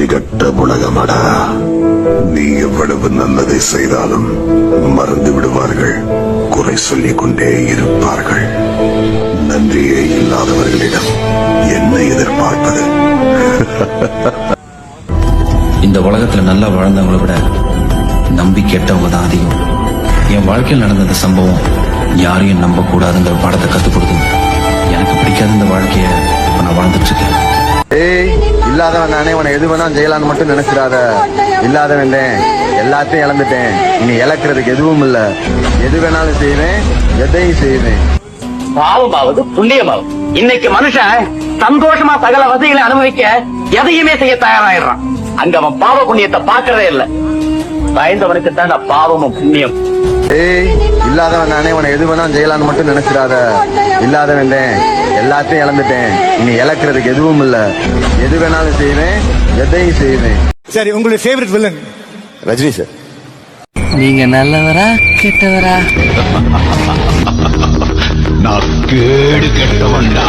நன்றி கட்ட உலகமடா. நீ எவ்வளவு நல்லதை செய்தாலும் மறந்து விடுவார்கள், குறை சொல்லிக் கொண்டே இருப்பார்கள். நன்றியே இல்லாதவர்களிடம் என்ன எதிர்பார்ப்பது? இந்த உலகத்துல நல்லா வாழ்ந்தவங்களை விட நம்பி கெட்டவங்க தான் அதிகம். என் வாழ்க்கையில் நடந்த இந்த சம்பவம் யாரையும் நம்ப கூடாதுங்கிற பாடத்தை கத்துக் கொடுத்து எனக்கு பிடிக்காத இந்த வாழ்க்கைய நான் வாழ்ந்துட்டு இருக்கேன். இல்லாதவன் நானே, உன எது வேணா செய்யலான்னு மட்டும் நினைச்சிடாத. இல்லாதவன் எல்லாத்தையும் இழந்துட்டேன், இனி இழக்கிறதுக்கு எதுவும் இல்ல. எது வேணாலும் செய்வேன், எதையும் செய்வேன். பாவமாவது புண்ணியமாவது. இன்னைக்கு மனுஷன் சந்தோஷமா சகல வசதிகளை அனுபவிக்க எதையுமே செய்ய தயாராயிடுறான். அங்க அவன் பாவ புண்ணியத்தை பாக்குறதே இல்ல. பயந்தவனுக்கு தான் பாவமும் புண்ணியம். இல்லாதவன் நானே, உன எது வேணா செய்யலான்னு மட்டும் நினைச்சிடாத. இல்லாதவன் எல்லாத்தையும் இழந்துட்டேன், இனி இழக்கிறதுக்கு எதுவும் இல்ல. எது வேணாலும் செய்வேன், எதையும் செய்வேன். சரி, உங்களுடைய ஃபேவரட் வில்லன்? ரஜினி சார். நீங்க நல்லவரா கெட்டவரா? நான் கேடு கெட்டவன்டா.